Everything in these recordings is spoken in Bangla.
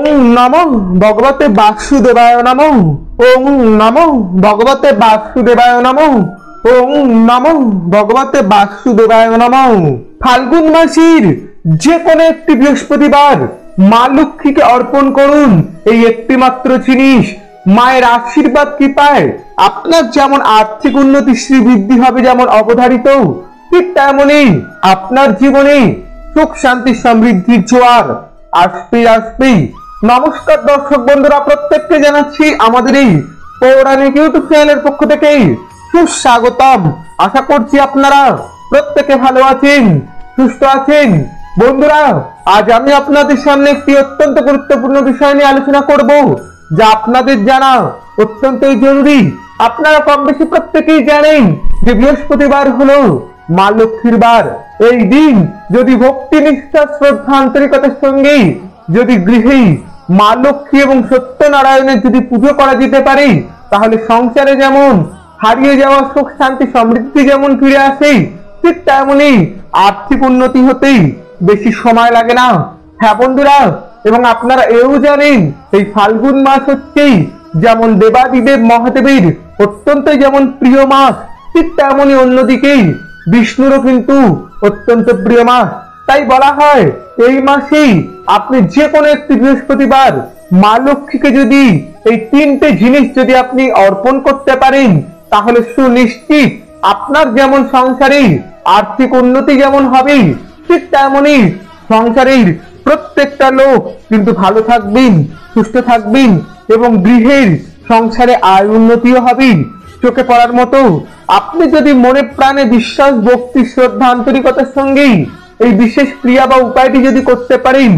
ওং নমো ভগবতে বাসুদেবায় নমো। ওং নমো ভগবতে বাসুদেবায় নমো। ওং নমো ভগবতে বাসুদেবায় নমো। ফাল্গুন মাসের যে কোনো একটি বৃহস্পতিবার মা লক্ষ্মীকে অর্পণ করুন এই একটি মাত্র জিনিস। মায়ের আশীর্বাদ কৃপায় আপনার যেমন আর্থিক উন্নতি শ্রীবৃদ্ধি হবে যেমন অবধারিত, ঠিক তেমনই আপনার জীবনে সুখ শান্তি সমৃদ্ধির জোয়ার আসবেই। নমস্কার দর্শক বন্ধুরা, প্রত্যেককে জানাচ্ছি আমাদের এই পৌরাণিক ইউটিউব চ্যানেলের পক্ষ থেকে সুস্বাগতম। আশা করছি আপনারা প্রত্যেকে ভালো আছেন, সুস্থ আছেন। বন্ধুরা, আজ আমি আপনাদের সামনে একটি অত্যন্ত গুরুত্বপূর্ণ বিষয় নিয়ে আলোচনা করব, যা আপনাদের জানা অত্যন্তই জরুরি। আপনারা কম বেশি প্রত্যেকেই জানেন যে বৃহস্পতিবার হলো মা লক্ষ্মীর বার। এই দিন যদি ভক্তি নিষ্ঠা শ্রদ্ধা আন্তরিকতার সঙ্গে যদি গৃহে মা লক্ষ্মী এবং সত্যনারায়ণের যদি পুজো করা যেতে পারে, তাহলে সংসারে যেমন হারিয়ে যাওয়া সুখ শান্তি সমৃদ্ধি যেমন ফিরে আসে, ঠিক তেমনই আর্থিক উন্নতি হতেই বেশি সময় লাগে না। হ্যাঁ বন্ধুরা, এবং আপনারা এও জানেন এই ফাল্গুন মাস হচ্ছে যেমন দেবাদিদেব মহাদেবের অত্যন্ত যেমন প্রিয় মাস, ঠিক তেমনই অন্যদিকে বিষ্ণুরও কিন্তু অত্যন্ত প্রিয় মাস। তাই বলা হয় এই মাসেই আপনি যে কোনো একটি বৃহস্পতিবার মা লক্ষ্মীকে যদি এই তিনটে জিনিস যদি আপনি অর্পণ করতে পারেন, তাহলে সুনিশ্চিত আপনার যেমন সংসারে আর্থিক উন্নতি যেমন হবে, ঠিক তেমনই সংসারের প্রত্যেকটা লোক কিন্তু ভালো থাকবেন, সুস্থ থাকবেন এবং গৃহের সংসারে আয় উন্নতিও হবে চোখে পড়ার মতো। আপনি যদি মনে প্রাণে বিশ্বাস ভক্তি শ্রদ্ধা আন্তরিকতার সঙ্গে এই বিশেষ ক্রিয়া বা উপায়টি যদি করতে পারেন,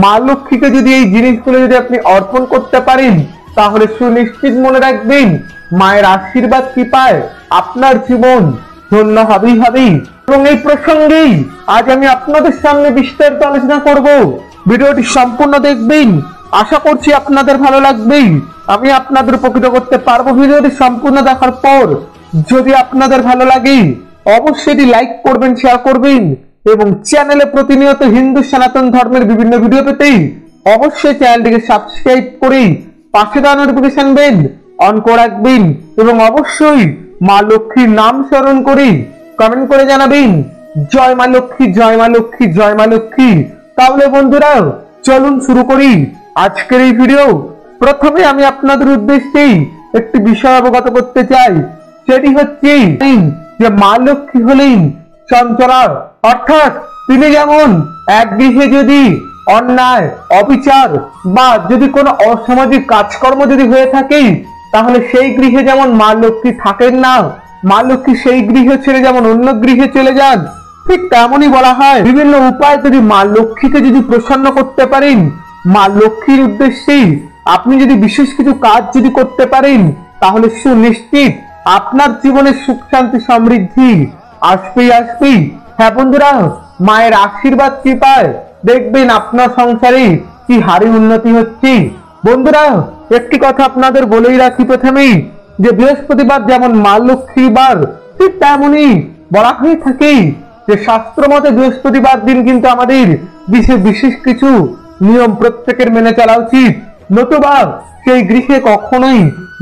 মা লক্ষ্মীকে যদি এই জিনিসগুলো যদি আপনি অর্পণ করতে পারেন, তাহলে সুনিশ্চিত মনে রাখবেন মায়ের আশীর্বাদ কৃপায় আপনার জীবন ধন্য হবেই হবে। এবং এই প্রসঙ্গেই আজ আমি আপনাদের সামনে বিস্তারিত আলোচনা করব। ভিডিওটি সম্পূর্ণ দেখবেন, আশা করছি আপনাদের ভালো লাগবে, আমি আপনাদের উপকৃত করতে পারবো। ভিডিওটি সম্পূর্ণ দেখার পর যদি আপনাদের ভালো লাগে অবশ্যই এটি লাইক করবেন, শেয়ার করবেন এবং চ্যানেলে প্রতিনিয়ত হিন্দু সনাতন ধর্মের বিভিন্ন ভিডিও পেতে অবশ্যই চ্যানেলটিকে সাবস্ক্রাইব করে পাশে দেওয়া নোটিফিকেশন বেল অন করে রাখবেন এবং অবশ্যই মা লক্ষ্মীর নাম স্মরণ করে কমেন্ট করে জানাবেন জয় মা লক্ষ্মী, জয় মা লক্ষ্মী, জয় মা লক্ষ্মী। তাহলে বন্ধুরা চলুন শুরু করি আজকের এই ভিডিও। প্রথমে আমি আপনাদের উদ্দেশ্যে একটি বিষয় অবগত করতে চাই, সেটি হচ্ছে যে মা লক্ষ্মী হলেন চঞ্চলা, অর্থাৎ তিনি যেমন এক গৃহে যদি অন্যায় অবিচার বা যদি কোনো অসামাজিক কাজকর্ম যদি হয়ে থাকে, তাহলে সেই গৃহে যেমন মা লক্ষ্মী থাকেন না, মা লক্ষ্মী সেই গৃহ ছেড়ে যেমন অন্য গৃহে চলে যান, ঠিক তেমনই বলা হয় বিভিন্ন উপায় যদি মা লক্ষ্মীকে যদি প্রসন্ন করতে পারেন, মা লক্ষ্মীর উদ্দেশ্যে আপনি যদি বিশেষ কিছু কাজ যদি করতে পারেন, তাহলে সুনিশ্চিত আপনার জীবনে সুখ শান্তি সমৃদ্ধি আসবেই। হ্যাঁ বন্ধুরা, মায়ের আশীর্বাদ কৃপায় দেখবেন আপনার সংসারে কি হারে উন্নতি হচ্ছে। বন্ধুরা, একটি কথা আপনাদের বলেই রাখি প্রথমেই, যে বৃহস্পতিবার যেমন মা লক্ষ্মীর বার, ঠিক তেমনই বলা হয়ে থাকে যে শাস্ত্র মতে বৃহস্পতিবার দিন কিন্তু আমাদের বিশেষ কিছু নিয়ম প্রত্যেকের মেনে চলা উচিত, নতুবা সেই গৃহে কখনোই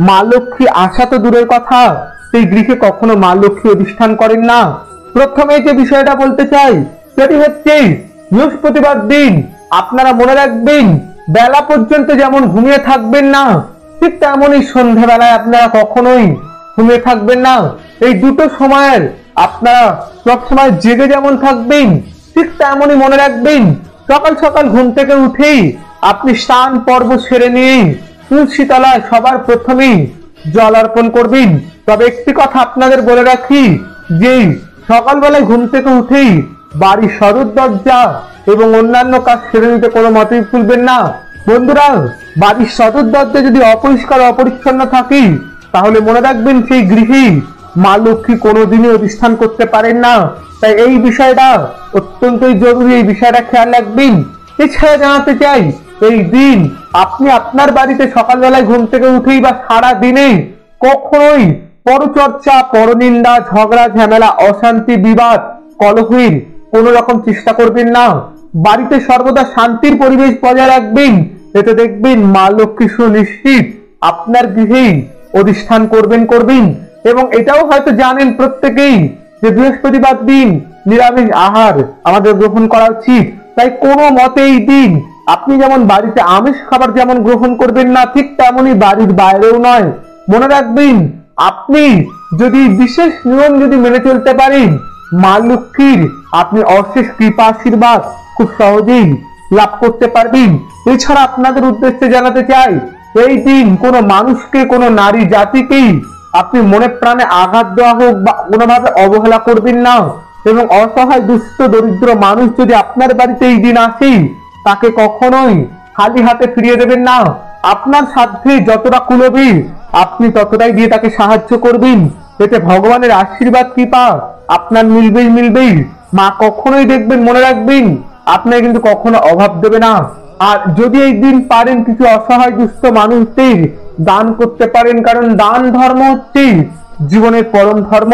মা লক্ষ্মী আসা তো দূরের কথা, সেই গৃহে কখনো মা লক্ষ্মী অধিষ্ঠান করেন না। প্রথমে যে বিষয়টা বলতে চাই সেটি হচ্ছে বৃহস্পতিবার দিন আপনারা মনে রাখবেন বেলা পর্যন্ত যেমন ঘুমিয়ে থাকবেন না, ঠিক তেমনই সন্ধ্যাবেলায় আপনারা কখনোই ঘুমিয়ে থাকবেন না। এই দুটো সময়ের আপনারা সবসময় জেগে যেমন থাকবেন, ঠিক তেমনই মনে রাখবেন সকাল সকাল ঘুম থেকে উঠেই আপনি স্নান পর্ব সেরে নিয়ে তুলসী তলায় সবার প্রথমেই জল অর্পণ করবেন। তবে একটি কথা আপনাদের বলে রাখি, যে সকালবেলায় ঘুম থেকে উঠেই বাড়ির সদর দরজা এবং অন্যান্য কাজ সেরে নিতে কোনো মতেই ভুলবেন না। বন্ধুরা, বাড়ির সদর দরজা যদি অপরিষ্কার অপরিচ্ছন্ন থাকে, তাহলে মনে রাখবেন সেই গৃহে মা লক্ষ্মী কোনোদিনই অধিষ্ঠান করতে পারেন না। তাই এই বিষয়টা অত্যন্তই জরুরি, এই বিষয়টা খেয়াল রাখবেন। এছাড়া জানাতে চাই, এই দিন আপনি আপনার বাড়িতে সকালবেলায় ঘুম থেকে উঠেই বা সারা দিনে কখনোই পরচর্চা, পরনিন্দা, ঝগড়া ঝামেলা, অশান্তি, বিবাদ, কলহের কোন রকম চেষ্টা করবেন না। বাড়িতে সর্বদা শান্তির পরিবেশ বজায় রাখবেন এতে দেখবেন মা লক্ষ্মী সুনিশ্চিত আপনার গৃহেই অধিষ্ঠান করবেন। এবং এটাও হয়তো জানেন প্রত্যেকেই যে বৃহস্পতিবার দিন নিরামিষ আহার আমাদের গ্রহণ করা উচিত। তাই কোনো মতে এই দিন আপনি যেমন বাড়িতে আমিষ খাবার যেমন গ্রহণ করবেন না, ঠিক তেমনই বাড়ির বাইরেও নয়। মনে রাখবেন, আপনি যদি বিশেষ নিয়ম যদি মেনে চলতে পারেন, মা লক্ষ্মীর আপনি অশেষ কৃপা আশীর্বাদ খুব সহজেই লাভ করতে পারবেন। এছাড়া আপনাদের উদ্দেশ্যে জানাতে চাই, এই দিন কোনো মানুষকে, কোনো নারী জাতিকেই আপনি মনে প্রাণে আঘাত দেওয়া হোক বা কোনোভাবে অবহেলা করবেন না। এবং অসহায় দুস্থ দরিদ্র মানুষ যদি আপনার বাড়িতে এই দিন আসে, তাকে কখনোই খালি হাতে ফিরিয়ে দেবেন না। আপনার সাধ্যে যতটা কুলবে আপনি ততটাই দিয়ে তাকে সাহায্য করবেন। এতে ভগবানের আশীর্বাদ কৃপা আপনার মিলবেই। মা কখনোই দেখবেন, মনে রাখবেন, আপনার কিন্তু কখনো অভাব দেবে না। আর যদি এই দিন পারেন কিছু অসহায় দুস্থ মানুষদের দান করতে পারেন, কারণ দান ধর্ম হচ্ছে জীবনের পরম ধর্ম।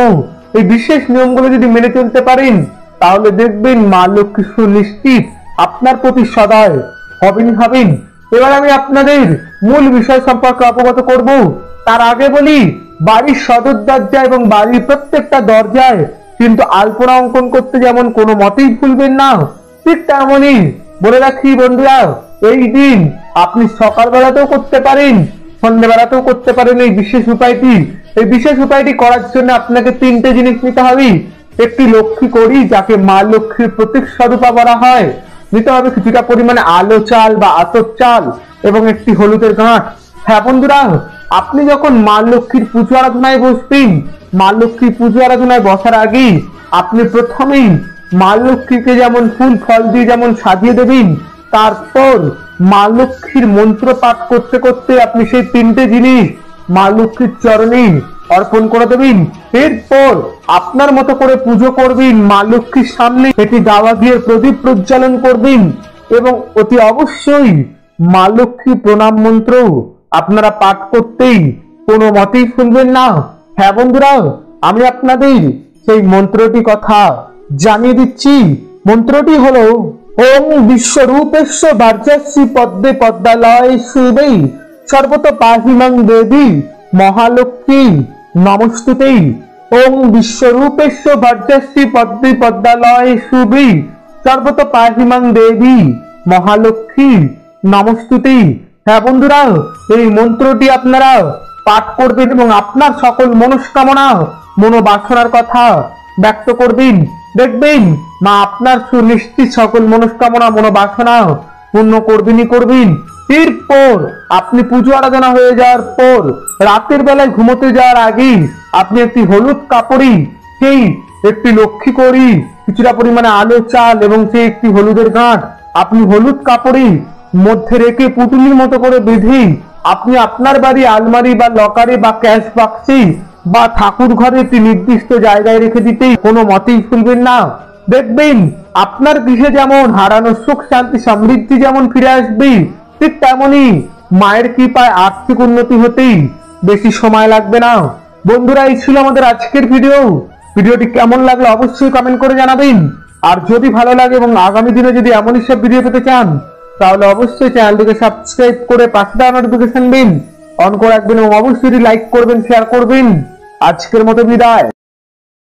এই বিশেষ নিয়মগুলো যদি মেনে চলতে পারেন, তাহলে দেখবেন মা লক্ষ্মী সুনিশ্চিত আপনার প্রতি সদয় হবেন। এবার আমি আপনাদের মূল বিষয় সম্পর্কে অবগত করব। তার আগে বলি, বাড়ির সদর দরজা এবং বাড়ির প্রত্যেকটা দরজায় কিন্তু আলপনা অঙ্কন করতে যেমন কোনো মতেই ভুলবেন না, ঠিক তেমনই বলে রাখি বন্ধুরা, এই দিন আপনি সকালবেলাতেও করতে পারেন, সন্ধ্যেবেলাতেও করতে পারেন এই বিশেষ উপায়টি করার জন্য আপনাকে তিনটে জিনিস নিতে হবে। একটি লক্ষ্মী কড়ি, যাকে মা লক্ষ্মীর প্রতীক স্বরূপা বলা হয়, নিতে হবে কিছুটা পরিমাণে আলো চাল বা আতপ চাল এবং একটি হলুদের গাঁট। হ্যাঁ বন্ধুরা, আপনি যখন মা লক্ষ্মীর পুজো আরাধনায় বসবেন, মা লক্ষ্মীর পুজো আরাধনায় বসার আগে আপনি প্রথমেই মা লক্ষ্মীকে যেমন ফুল ফল দিয়ে যেমন সাজিয়ে দেবেন, তারপর মা লক্ষ্মীর মন্ত্র পাঠ করতে করতে আপনি সেই তিনটে জিনিস মা লক্ষ্মীর চরণে অর্পণ করে দেবেন। এরপর আপনার মতো করে পুজো করবেন, মা লক্ষ্মীর সামনে এটি গাওয়া দিয়ে প্রদীপ প্রজ্বলন করবেন এবং অতি অবশ্যই মা লক্ষ্মী প্রণাম মন্ত্র আপনারা পাঠ করতেই কোনো মতেই ভুলবেন না। হ্যাঁ বন্ধুরা, আমি আপনাদের সেই মন্ত্রটি কথা জানিয়ে দিচ্ছি। মন্ত্রটি হলো ওম বিশ্বরূপেশ্ব ভার্যাস্যি পদ্মে পদ্মালয় শিবে সর্বত পাহিমাং দেবী মহালক্ষ্মী নমস্তুতে। ওম বিশ্বরূপেশ্ব ভার্যাস্যি পদ্মে পদ্মালয় শিবে সর্বত পাহিমাং দেবী মহালক্ষ্মী নমস্তুতে। হ্যাঁ বন্ধুরা, এই মন্ত্রটি আপনারা পাঠ করবেন এবং আপনার সকল মনস্কামনা, মনোবাসনার কথা ব্যক্ত করবেন। দেখবেন মা আপনার সুনিশ্চিত সকল মনস্কামনা, মনোবাসনা পূর্ণ করবেন। এরপর আপনি পুজো আরাধনা হয়ে যাওয়ার পর রাতের বেলায় ঘুমোতে যাওয়ার আগে আপনি একটি হলুদ কাপড়ে সেই একটি লক্ষ্মী কড়ি, কিছুটা পরিমাণে আলো চাল এবং সেই একটি হলুদের গাঁট আপনি হলুদ কাপড়ে মধ্যে রেখে পুতুলির মতো করে বেঁধে আপনি আপনার বাড়ি আলমারি বা লকারে বা ক্যাশ বাক্সে বা ঠাকুর ঘরে একটি নির্দিষ্ট জায়গায় রেখে দিতেই কোনো মতেই ভুলবেন না। দেখবেন আপনার গৃহে যেমন হারানো সুখ শান্তি সমৃদ্ধি যেমন ফিরে আসবে, ঠিক তেমনই মায়ের কৃপায় আর্থিক উন্নতি হতেই বেশি সময় লাগবে না। বন্ধুরা, এই ছিল আমাদের আজকের ভিডিওটি কেমন লাগলো অবশ্যই কমেন্ট করে জানাবেন। আর যদি ভালো লাগে এবং আগামী দিনে যদি এমনই সব ভিডিও পেতে চান, তাহলে অবশ্যই চ্যানেলটিকে সাবস্ক্রাইব করে পাশে দেওয়া নোটিফিকেশন বেল অন করে রাখবেন এবং অবশ্যই লাইক করবেন, শেয়ার করবেন। আজকের মতো বিদায়।